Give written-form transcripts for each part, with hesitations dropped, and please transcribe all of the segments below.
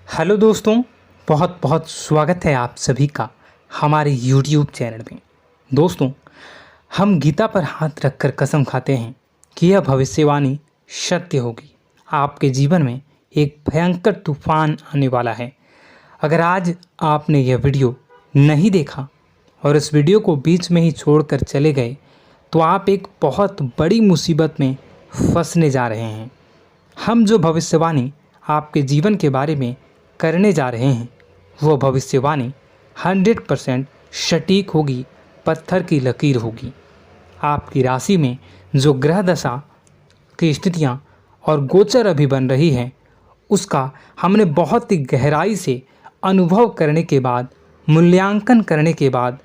Hello दोस्तों, बहुत बहुत स्वागत है आप सभी का हमारे YouTube चैनल में। दोस्तों, हम गीता पर हाथ रखकर कसम खाते हैं कि यह भविष्यवाणी सत्य होगी। आपके जीवन में एक भयंकर तूफान आने वाला है। अगर आज आपने यह वीडियो नहीं देखा और इस वीडियो को बीच में ही छोड़कर चले गए तो आप एक बहुत बड़ी मुसीबत में फंसने जा रहे हैं। हम जो भविष्यवाणी आपके जीवन के बारे में करने जा रहे हैं वो भविष्यवाणी 100% सटीक होगी, पत्थर की लकीर होगी। आपकी राशि में जो ग्रह दशा की स्थितियां और गोचर अभी बन रही है उसका हमने बहुत ही गहराई से अनुभव करने के बाद, मूल्यांकन करने के बाद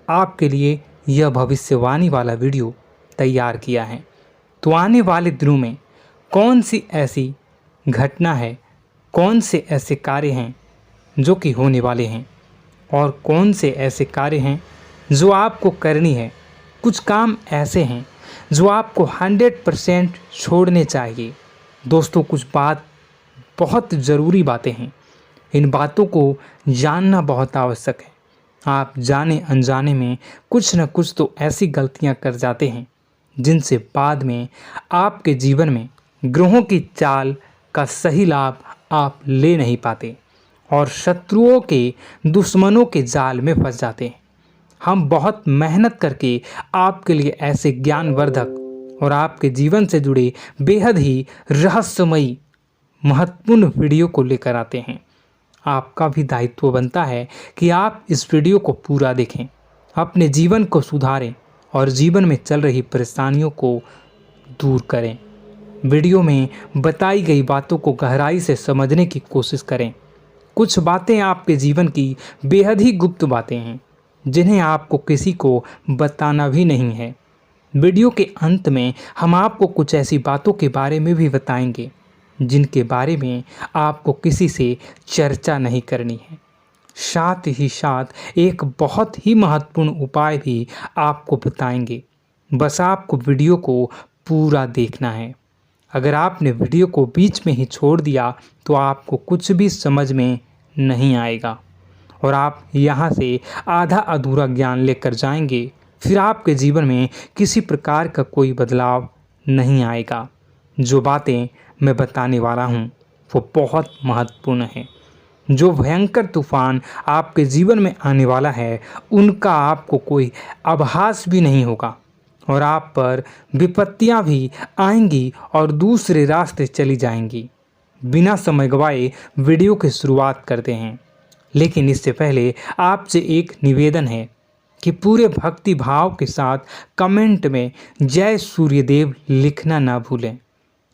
आपके लिए यह भविष्यवाणी वाला वीडियो तैयार किया है। तो आने वाले दिनों में कौन सी ऐसी घटना है, कौन से ऐसे कार्य हैं जो कि होने वाले हैं और कौन से ऐसे कार्य हैं जो आपको करनी है। कुछ काम ऐसे हैं जो आपको 100% छोड़ने चाहिए। दोस्तों, कुछ बात बहुत ज़रूरी बातें हैं। इन बातों को जानना बहुत आवश्यक है। आप जाने अनजाने में कुछ न कुछ तो ऐसी गलतियां कर जाते हैं जिनसे बाद में आपके जीवन में ग्रहों की चाल का सही लाभ आप ले नहीं पाते और शत्रुओं के, दुश्मनों के जाल में फंस जाते हैं। हम बहुत मेहनत करके आपके लिए ऐसे ज्ञानवर्धक और आपके जीवन से जुड़े बेहद ही रहस्यमयी महत्वपूर्ण वीडियो को लेकर आते हैं। आपका भी दायित्व बनता है कि आप इस वीडियो को पूरा देखें, अपने जीवन को सुधारें और जीवन में चल रही परेशानियों को दूर करें। वीडियो में बताई गई बातों को गहराई से समझने की कोशिश करें। कुछ बातें आपके जीवन की बेहद ही गुप्त बातें हैं जिन्हें आपको किसी को बताना भी नहीं है। वीडियो के अंत में हम आपको कुछ ऐसी बातों के बारे में भी बताएंगे जिनके बारे में आपको किसी से चर्चा नहीं करनी है। साथ ही साथ एक बहुत ही महत्वपूर्ण उपाय भी आपको बताएंगे। बस आपको वीडियो को पूरा देखना है। अगर आपने वीडियो को बीच में ही छोड़ दिया तो आपको कुछ भी समझ में नहीं आएगा और आप यहाँ से आधा अधूरा ज्ञान लेकर जाएंगे। फिर आपके जीवन में किसी प्रकार का कोई बदलाव नहीं आएगा। जो बातें मैं बताने वाला हूँ वो बहुत महत्वपूर्ण है। जो भयंकर तूफान आपके जीवन में आने वाला है उनका आपको कोई आभास भी नहीं होगा और आप पर विपत्तियां भी आएंगी और दूसरे रास्ते चली जाएंगी। बिना समय गवाए वीडियो की शुरुआत करते हैं, लेकिन इससे पहले आपसे एक निवेदन है कि पूरे भक्ति भाव के साथ कमेंट में जय सूर्यदेव लिखना ना भूलें।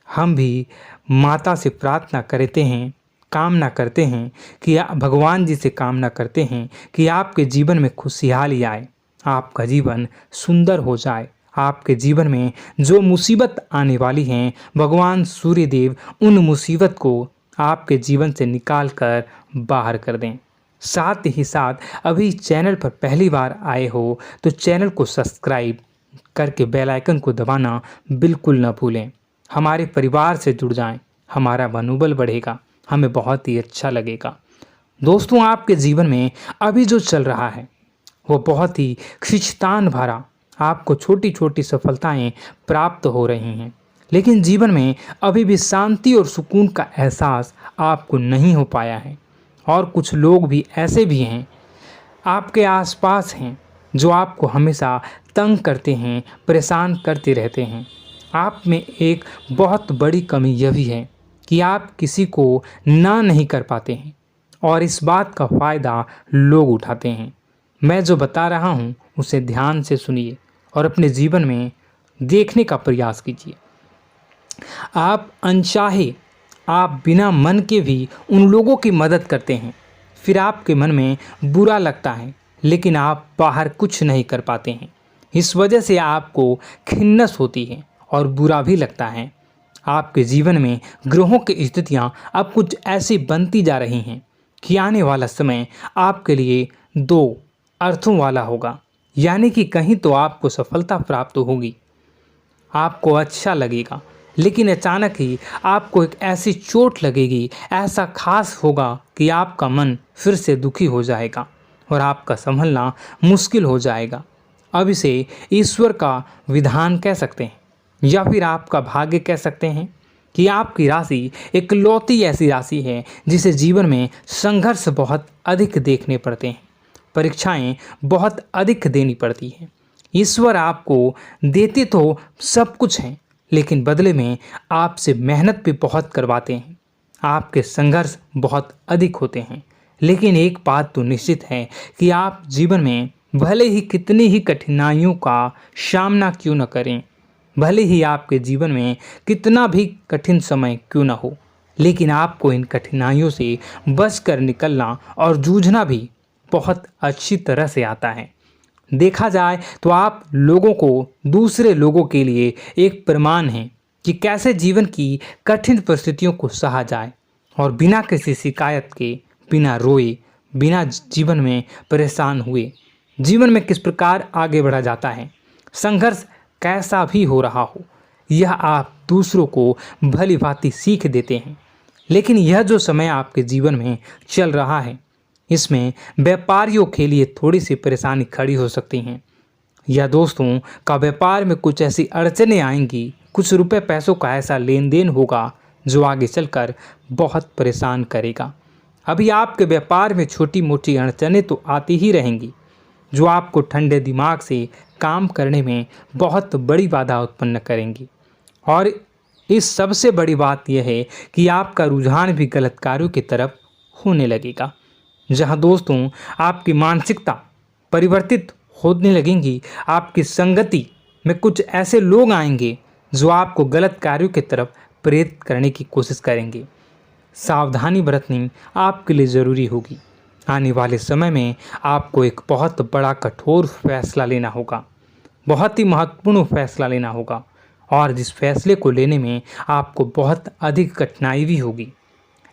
हम भी माता से प्रार्थना करते हैं, कामना करते हैं कि भगवान जी से कामना करते हैं कि आपके जीवन में खुशहाली आए, आपका जीवन सुंदर हो जाए। आपके जीवन में जो मुसीबत आने वाली हैं भगवान सूर्यदेव उन मुसीबत को आपके जीवन से निकाल कर बाहर कर दें। साथ ही साथ अभी चैनल पर पहली बार आए हो तो चैनल को सब्सक्राइब करके बेल आइकन को दबाना बिल्कुल न भूलें। हमारे परिवार से जुड़ जाएं, हमारा मनोबल बढ़ेगा, हमें बहुत ही अच्छा लगेगा। दोस्तों, आपके जीवन में अभी जो चल रहा है वो बहुत ही खींचतान भरा, आपको छोटी छोटी सफलताएं प्राप्त हो रही हैं, लेकिन जीवन में अभी भी शांति और सुकून का एहसास आपको नहीं हो पाया है। और कुछ लोग भी ऐसे भी हैं आपके आसपास हैं जो आपको हमेशा तंग करते हैं, परेशान करते रहते हैं। आप में एक बहुत बड़ी कमी यह भी है कि आप किसी को ना नहीं कर पाते हैं और इस बात का फ़ायदा लोग उठाते हैं। मैं जो बता रहा हूँ उसे ध्यान से सुनिए और अपने जीवन में देखने का प्रयास कीजिए। आप अनचाहे, आप बिना मन के भी उन लोगों की मदद करते हैं, फिर आपके मन में बुरा लगता है लेकिन आप बाहर कुछ नहीं कर पाते हैं। इस वजह से आपको खिन्नस होती है और बुरा भी लगता है। आपके जीवन में ग्रहों की स्थितियाँ अब कुछ ऐसी बनती जा रही हैं कि आने वाला समय आपके लिए दो अर्थों वाला होगा। यानी कि कहीं तो आपको सफलता प्राप्त होगी, आपको अच्छा लगेगा लेकिन अचानक ही आपको एक ऐसी चोट लगेगी, ऐसा खास होगा कि आपका मन फिर से दुखी हो जाएगा और आपका संभलना मुश्किल हो जाएगा। अब इसे ईश्वर का विधान कह सकते हैं या फिर आपका भाग्य कह सकते हैं कि आपकी राशि इकलौती ऐसी राशि है जिसे जीवन में संघर्ष बहुत अधिक देखने पड़ते हैं, परीक्षाएं बहुत अधिक देनी पड़ती हैं। ईश्वर आपको देते तो सब कुछ हैं, लेकिन बदले में आपसे मेहनत भी बहुत करवाते हैं। आपके संघर्ष बहुत अधिक होते हैं, लेकिन एक बात तो निश्चित है कि आप जीवन में भले ही कितनी ही कठिनाइयों का सामना क्यों न करें, भले ही आपके जीवन में कितना भी कठिन समय क्यों न हो, लेकिन आपको इन कठिनाइयों से बच कर निकलना और जूझना भी बहुत अच्छी तरह से आता है। देखा जाए तो आप लोगों को दूसरे लोगों के लिए एक प्रमाण हैं कि कैसे जीवन की कठिन परिस्थितियों को सहा जाए और बिना किसी शिकायत के, बिना रोए, बिना जीवन में परेशान हुए जीवन में किस प्रकार आगे बढ़ा जाता है। संघर्ष कैसा भी हो रहा हो, यह आप दूसरों को भली भांति सीख देते हैं। लेकिन यह जो समय आपके जीवन में चल रहा है, इसमें व्यापारियों के लिए थोड़ी सी परेशानी खड़ी हो सकती हैं, या दोस्तों का व्यापार में कुछ ऐसी अड़चनें आएंगी, कुछ रुपए पैसों का ऐसा लेन देन होगा जो आगे चलकर बहुत परेशान करेगा। अभी आपके व्यापार में छोटी मोटी अड़चनें तो आती ही रहेंगी, जो आपको ठंडे दिमाग से काम करने में बहुत बड़ी बाधा उत्पन्न करेंगी। और इस सबसे बड़ी बात यह है कि आपका रुझान भी गलत कार्यों की तरफ होने लगेगा, जहां दोस्तों आपकी मानसिकता परिवर्तित होने लगेंगी। आपकी संगति में कुछ ऐसे लोग आएंगे जो आपको गलत कार्यों की तरफ प्रेरित करने की कोशिश करेंगे। सावधानी बरतनी आपके लिए ज़रूरी होगी। आने वाले समय में आपको एक बहुत बड़ा कठोर फैसला लेना होगा, बहुत ही महत्वपूर्ण फैसला लेना होगा, और जिस फैसले को लेने में आपको बहुत अधिक कठिनाई भी होगी।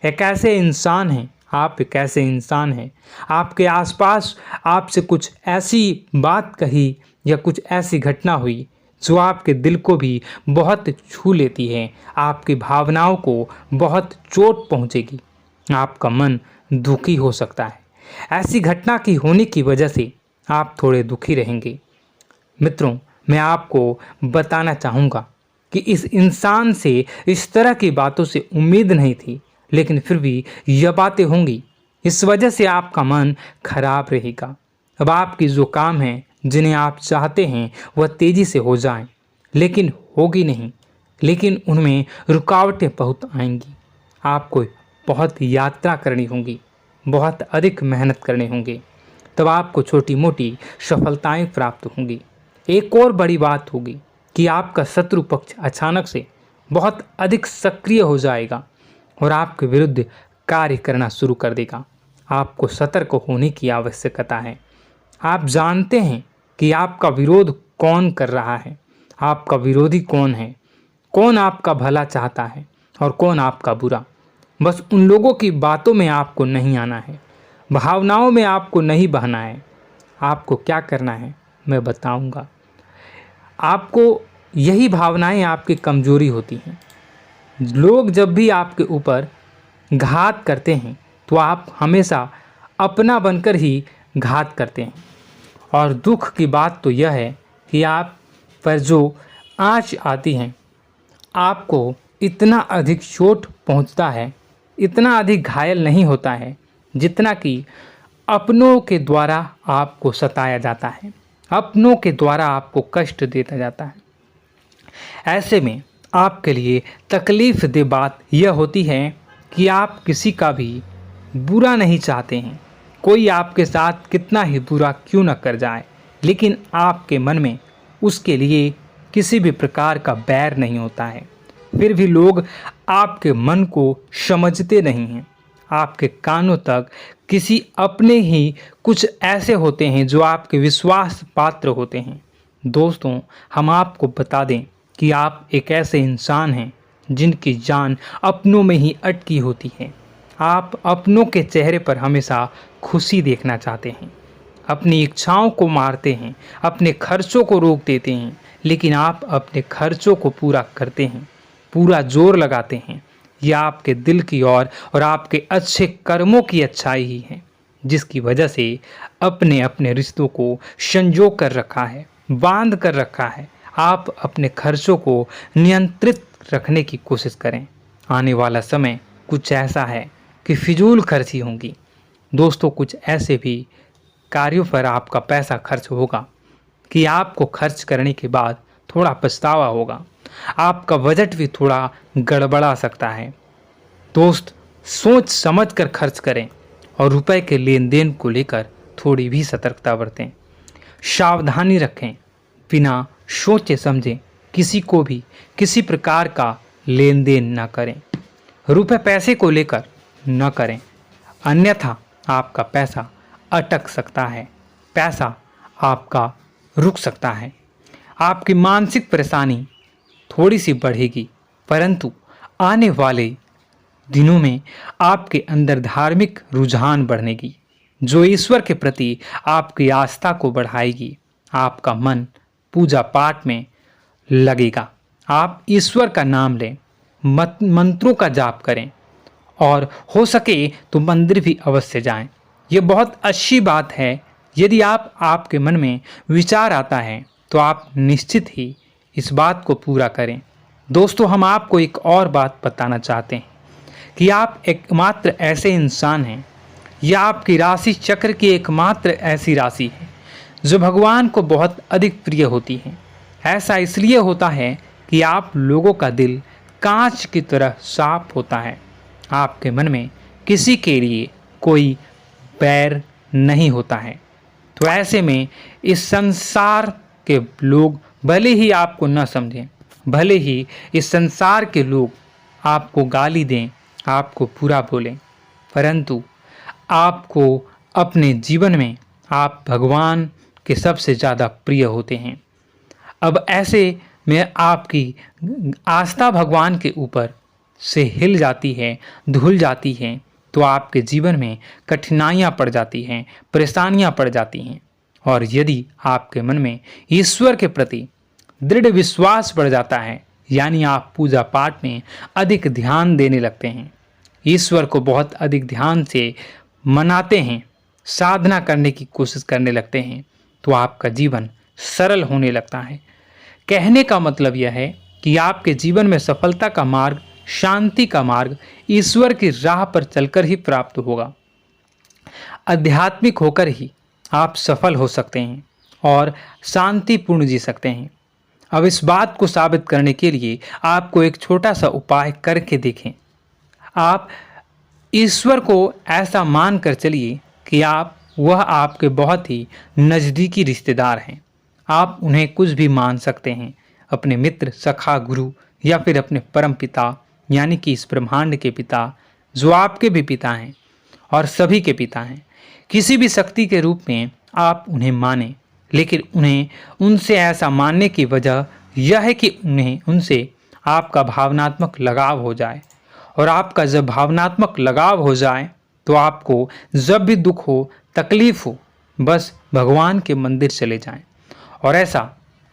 एक ऐसे इंसान हैं, आप एक ऐसे इंसान हैं, आपके आसपास आपसे कुछ ऐसी बात कही या कुछ ऐसी घटना हुई जो आपके दिल को भी बहुत छू लेती है, आपकी भावनाओं को बहुत चोट पहुंचेगी, आपका मन दुखी हो सकता है। ऐसी घटना की होने की वजह से आप थोड़े दुखी रहेंगे। मित्रों, मैं आपको बताना चाहूँगा कि इस इंसान से इस तरह की बातों से उम्मीद नहीं थी, लेकिन फिर भी यह बातें होंगी। इस वजह से आपका मन खराब रहेगा। अब आपकी जो काम है, जिन्हें आप चाहते हैं वह तेज़ी से हो जाएं, लेकिन होगी नहीं, लेकिन उनमें रुकावटें बहुत आएंगी। आपको बहुत यात्रा करनी होगी, बहुत अधिक मेहनत करने होंगे, तब आपको छोटी मोटी सफलताएं प्राप्त होंगी। एक और बड़ी बात होगी कि आपका शत्रु पक्ष अचानक से बहुत अधिक सक्रिय हो जाएगा और आपके विरुद्ध कार्य करना शुरू कर देगा। आपको सतर्क होने की आवश्यकता है। आप जानते हैं कि आपका विरोध कौन कर रहा है, आपका विरोधी कौन है, कौन आपका भला चाहता है और कौन आपका बुरा। बस उन लोगों की बातों में आपको नहीं आना है, भावनाओं में आपको नहीं बहना है। आपको क्या करना है मैं बताऊंगा। आपको यही भावनाएं आपकी कमजोरी होती हैं। लोग जब भी आपके ऊपर घात करते हैं तो आप हमेशा अपना बनकर ही घात करते हैं। और दुख की बात तो यह है कि आप पर जो आँच आती हैं, आपको इतना अधिक चोट पहुंचता है, इतना अधिक घायल नहीं होता है जितना कि अपनों के द्वारा आपको सताया जाता है, अपनों के द्वारा आपको कष्ट देता जाता है। ऐसे में आपके लिए तकलीफ़ दे बात यह होती है कि आप किसी का भी बुरा नहीं चाहते हैं। कोई आपके साथ कितना ही बुरा क्यों न कर जाए, लेकिन आपके मन में उसके लिए किसी भी प्रकार का बैर नहीं होता है। फिर भी लोग आपके मन को समझते नहीं हैं। आपके कानों तक किसी अपने ही कुछ ऐसे होते हैं जो आपके विश्वास पात्र होते हैं। दोस्तों, हम आपको बता दें कि आप एक ऐसे इंसान हैं जिनकी जान अपनों में ही अटकी होती है। आप अपनों के चेहरे पर हमेशा खुशी देखना चाहते हैं, अपनी इच्छाओं को मारते हैं, अपने खर्चों को रोक देते हैं, लेकिन आप अपने खर्चों को पूरा करते हैं। पूरा जोर लगाते हैं, यह आपके दिल की और आपके अच्छे कर्मों की अच्छाई ही है, जिसकी वजह से अपने अपने रिश्तों को संजो कर रखा है, बांध कर रखा है। आप अपने खर्चों को नियंत्रित रखने की कोशिश करें। आने वाला समय कुछ ऐसा है कि फिजूल खर्ची होंगी। दोस्तों, कुछ ऐसे भी कार्यों पर आपका पैसा खर्च होगा कि आपको खर्च करने के बाद थोड़ा पछतावा होगा। आपका बजट भी थोड़ा गड़बड़ा सकता है। दोस्त, सोच समझ कर खर्च करें और रुपए के लेन देन को लेकर थोड़ी भी सतर्कता बरतें। सावधानी रखें, बिना सोचे समझे किसी को भी किसी प्रकार का लेन देन न करें। रुपए पैसे को लेकर न करें, अन्यथा आपका पैसा अटक सकता है, पैसा आपका रुक सकता है। आपकी मानसिक परेशानी थोड़ी सी बढ़ेगी, परंतु आने वाले दिनों में आपके अंदर धार्मिक रुझान बढ़नेगी, जो ईश्वर के प्रति आपकी आस्था को बढ़ाएगी। आपका मन पूजा पाठ में लगेगा। आप ईश्वर का नाम लें, मंत्रों का जाप करें और हो सके तो मंदिर भी अवश्य जाएं। ये बहुत अच्छी बात है। यदि आपके मन में विचार आता है तो आप निश्चित ही इस बात को पूरा करें। दोस्तों, हम आपको एक और बात बताना चाहते हैं कि आप एकमात्र ऐसे इंसान हैं, यह आपकी राशि चक्र की एकमात्र ऐसी राशि है जो भगवान को बहुत अधिक प्रिय होती है। ऐसा इसलिए होता है कि आप लोगों का दिल कांच की तरह साफ होता है। आपके मन में किसी के लिए कोई बैर नहीं होता है। तो ऐसे में इस संसार के लोग भले ही आपको न समझें, भले ही इस संसार के लोग आपको गाली दें, आपको बुरा बोलें, परंतु आपको अपने जीवन में आप भगवान के सबसे ज़्यादा प्रिय होते हैं। अब ऐसे में आपकी आस्था भगवान के ऊपर से हिल जाती है, धुल जाती है, तो आपके जीवन में कठिनाइयाँ पड़ जाती हैं, परेशानियाँ पड़ जाती हैं। और यदि आपके मन में ईश्वर के प्रति दृढ़ विश्वास बढ़ जाता है, यानी आप पूजा पाठ में अधिक ध्यान देने लगते हैं, ईश्वर को बहुत अधिक ध्यान से मनाते हैं, साधना करने की कोशिश करने लगते हैं, तो आपका जीवन सरल होने लगता है। कहने का मतलब यह है कि आपके जीवन में सफलता का मार्ग, शांति का मार्ग ईश्वर की राह पर चलकर ही प्राप्त होगा। आध्यात्मिक होकर ही आप सफल हो सकते हैं और शांतिपूर्ण जी सकते हैं। अब इस बात को साबित करने के लिए आपको एक छोटा सा उपाय करके देखें। आप ईश्वर को ऐसा मान कर चलिए कि वह आपके बहुत ही नज़दीकी रिश्तेदार हैं। आप उन्हें कुछ भी मान सकते हैं, अपने मित्र, सखा, गुरु या फिर अपने परम पिता, यानी कि इस ब्रह्मांड के पिता, जो आपके भी पिता हैं और सभी के पिता हैं। किसी भी शक्ति के रूप में आप उन्हें मानें, लेकिन उन्हें उनसे ऐसा मानने की वजह यह है कि उनसे आपका भावनात्मक लगाव हो जाए। और आपका जब भावनात्मक लगाव हो जाए तो आपको जब भी दुख हो, तकलीफ हो, बस भगवान के मंदिर चले जाएं और ऐसा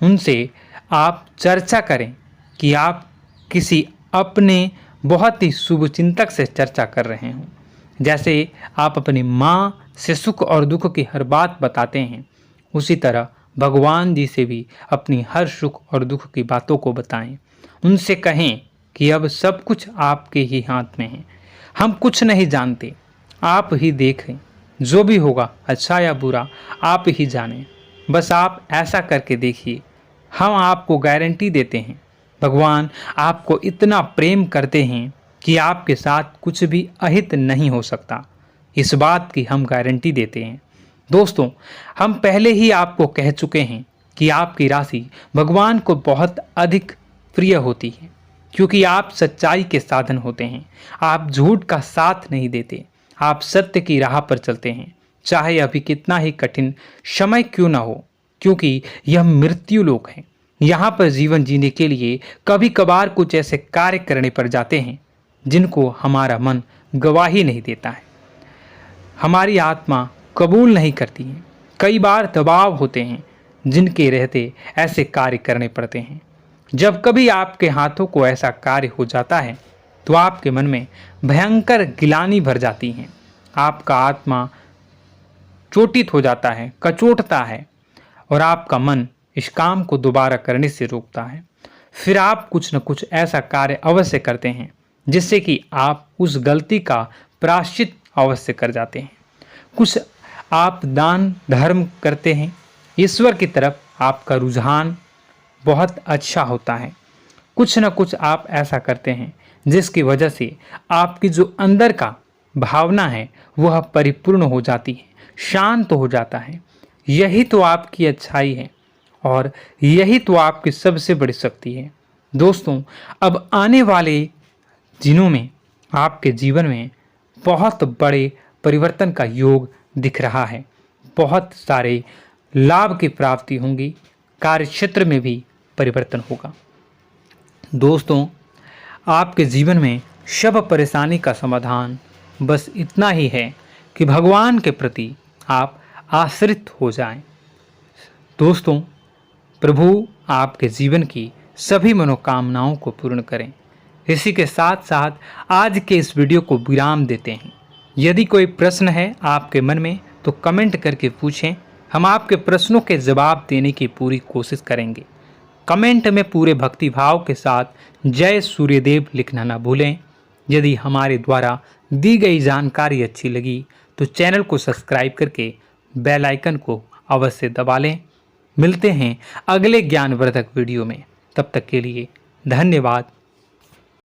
उनसे आप चर्चा करें कि आप किसी अपने बहुत ही शुभचिंतक से चर्चा कर रहे हों। जैसे आप अपनी माँ से सुख और दुख की हर बात बताते हैं, उसी तरह भगवान जी से भी अपनी हर सुख और दुख की बातों को बताएं। उनसे कहें कि अब सब कुछ आपके ही हाथ में है, हम कुछ नहीं जानते, आप ही देखें, जो भी होगा अच्छा या बुरा आप ही जानें। बस आप ऐसा करके देखिए, हम आपको गारंटी देते हैं भगवान आपको इतना प्रेम करते हैं कि आपके साथ कुछ भी अहित नहीं हो सकता। इस बात की हम गारंटी देते हैं। दोस्तों, हम पहले ही आपको कह चुके हैं कि आपकी राशि भगवान को बहुत अधिक प्रिय होती है, क्योंकि आप सच्चाई के साधन होते हैं। आप झूठ का साथ नहीं देते, आप सत्य की राह पर चलते हैं, चाहे अभी कितना ही कठिन समय क्यों ना हो, क्योंकि यह मृत्यु लोक है। यहाँ पर जीवन जीने के लिए कभी कभार कुछ ऐसे कार्य करने पड़ जाते हैं जिनको हमारा मन गवाही नहीं देता है, हमारी आत्मा कबूल नहीं करती है। कई बार दबाव होते हैं जिनके रहते ऐसे कार्य करने पड़ते हैं। जब कभी आपके हाथों को ऐसा कार्य हो जाता है तो आपके मन में भयंकर गिलानी भर जाती है। आपका आत्मा चोटित हो जाता है, कचोटता है और आपका मन इस काम को दोबारा करने से रोकता है। फिर आप कुछ न कुछ ऐसा कार्य अवश्य करते हैं जिससे कि आप उस गलती का प्रायश्चित अवश्य कर जाते हैं। कुछ आप दान धर्म करते हैं। ईश्वर की तरफ आपका रुझान बहुत अच्छा होता है। कुछ न कुछ आप ऐसा करते हैं जिसकी वजह से आपकी जो अंदर का भावना है वह परिपूर्ण हो जाती है, शांत हो जाता है। यही तो आपकी अच्छाई है और यही तो आपकी सबसे बड़ी शक्ति है। दोस्तों, अब आने वाले दिनों में आपके जीवन में बहुत बड़े परिवर्तन का योग दिख रहा है। बहुत सारे लाभ की प्राप्ति होंगी, कार्यक्षेत्र में भी परिवर्तन होगा। दोस्तों, आपके जीवन में सब परेशानी का समाधान बस इतना ही है कि भगवान के प्रति आप आश्रित हो जाएं। दोस्तों, प्रभु आपके जीवन की सभी मनोकामनाओं को पूर्ण करें। इसी के साथ साथ आज के इस वीडियो को विराम देते हैं। यदि कोई प्रश्न है आपके मन में तो कमेंट करके पूछें, हम आपके प्रश्नों के जवाब देने की पूरी कोशिश करेंगे। कमेंट में पूरे भक्तिभाव के साथ जय सूर्यदेव लिखना ना भूलें। यदि हमारे द्वारा दी गई जानकारी अच्छी लगी तो चैनल को सब्सक्राइब करके बेल आइकन को अवश्य दबा लें। मिलते हैं अगले ज्ञानवर्धक वीडियो में। तब तक के लिए धन्यवाद।